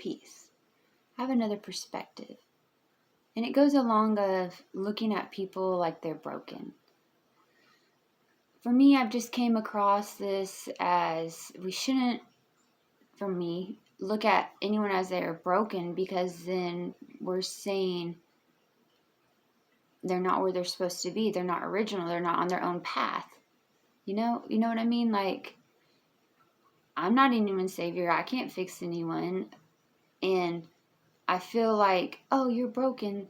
piece. I have another perspective. And it goes along of looking at people like they're broken. For me, I've just came across this as we shouldn't, for me, look at anyone as they're broken, because then we're saying they're not where they're supposed to be. They're not original. They're not on their own path. You know what I mean? Like, I'm not anyone's savior. I can't fix anyone. And I feel like, oh, you're broken.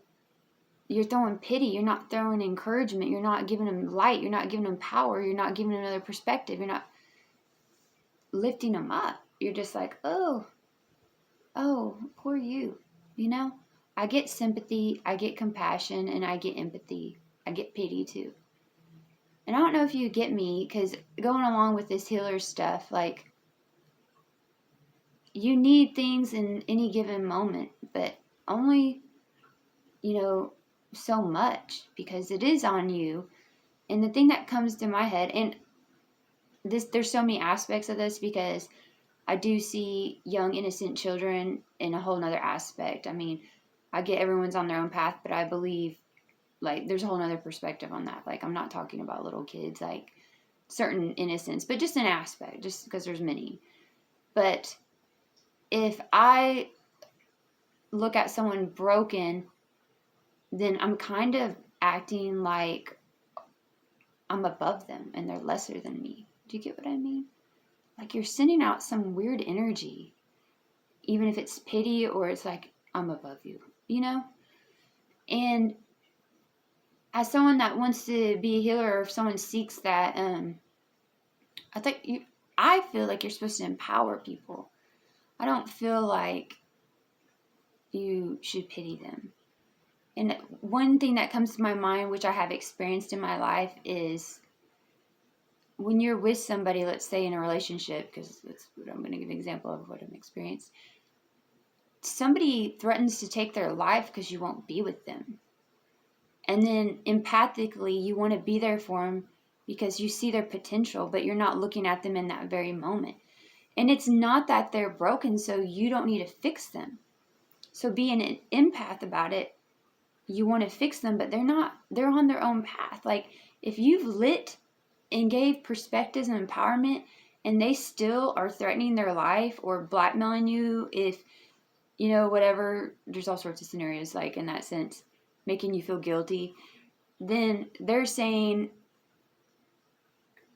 You're throwing pity. You're not throwing encouragement. You're not giving them light. You're not giving them power. You're not giving them another perspective. You're not lifting them up. You're just like, oh, poor you. I get sympathy. I get compassion, and I get empathy. I get pity too. And I don't know if you get me, because going along with this healer stuff, like, you need things in any given moment, but only, so much, because it is on you. And the thing that comes to my head, and there's so many aspects of this, because I do see young innocent children in a whole nother aspect. I mean, I get everyone's on their own path, but I believe, like, there's a whole nother perspective on that. Like, I'm not talking about little kids, like certain innocence, but just an aspect, just because there's many. But if I look at someone broken, then I'm kind of acting like I'm above them and they're lesser than me. Do you get what I mean? Like, you're sending out some weird energy, even if it's pity or it's like, I'm above you, And as someone that wants to be a healer, or if someone seeks that, I feel like you're supposed to empower people. I don't feel like you should pity them. And one thing that comes to my mind, which I have experienced in my life, is when you're with somebody, let's say in a relationship, because that's what I'm going to give an example of what I've experienced. Somebody threatens to take their life because you won't be with them. And then empathically, you want to be there for them because you see their potential, but you're not looking at them in that very moment. And it's not that they're broken, so you don't need to fix them. So being an empath about it, you want to fix them, but they're on their own path. Like, if you've lit and gave perspectives and empowerment, and they still are threatening their life or blackmailing you, if, whatever, there's all sorts of scenarios, like, in that sense, making you feel guilty, then they're saying,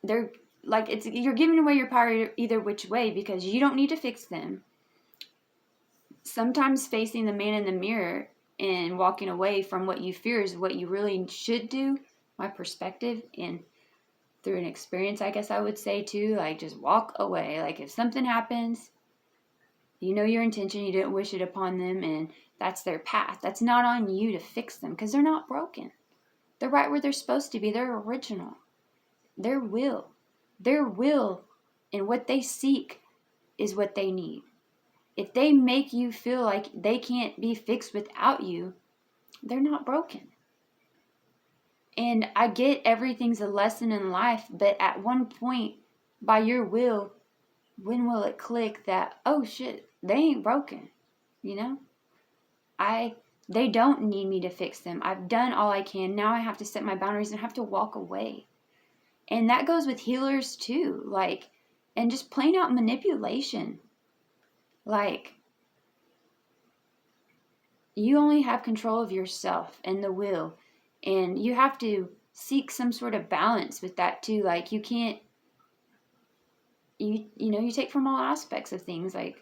they're like, you're giving away your power either which way, because you don't need to fix them. Sometimes facing the man in the mirror and walking away from what you fear is what you really should do, my perspective, and through an experience, I guess I would say too, like, just walk away. Like, if something happens, your intention, you didn't wish it upon them, and that's their path. That's not on you to fix them, because they're not broken. They're right where they're supposed to be. They're original. Their will and what they seek is what they need. If they make you feel like they can't be fixed without you, they're not broken. And I get everything's a lesson in life, but at one point, by your will, when will it click that, oh shit, they ain't broken, They don't need me to fix them. I've done all I can. Now I have to set my boundaries and have to walk away. And that goes with healers too, like, and just plain out manipulation. Like, you only have control of yourself and the will, and you have to seek some sort of balance with that too. Like, you can't, you take from all aspects of things. Like,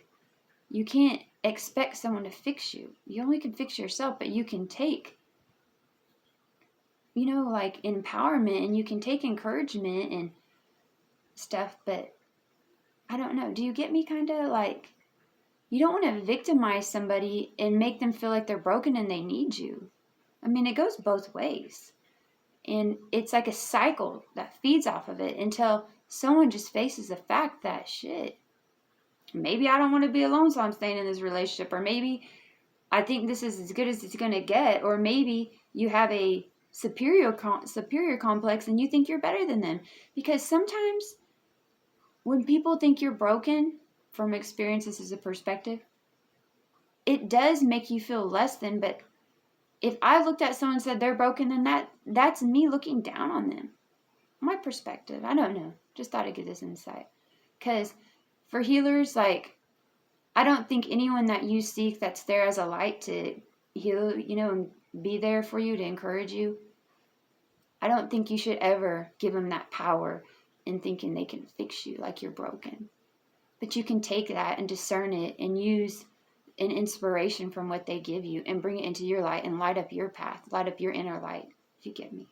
you can't expect someone to fix you. You only can fix yourself, but you can take, like, empowerment, and you can take encouragement and stuff, but I don't know. Do you get me? Kind of like, you don't want to victimize somebody and make them feel like they're broken and they need you. I mean, it goes both ways. And it's like a cycle that feeds off of it until someone just faces the fact that, shit, maybe I don't want to be alone, so I'm staying in this relationship. Or maybe I think this is as good as it's going to get. Or maybe you have a superior complex and you think you're better than them. Because sometimes when people think you're broken, from experiences as a perspective, it does make you feel less than, but if I looked at someone and said they're broken, then that's me looking down on them. My perspective. I don't know. Just thought I'd get this insight. Because for healers, like, I don't think anyone that you seek that's there as a light to heal, and be there for you, to encourage you, I don't think you should ever give them that power in thinking they can fix you like you're broken. But you can take that and discern it and use an inspiration from what they give you and bring it into your light and light up your path, light up your inner light, if you get me.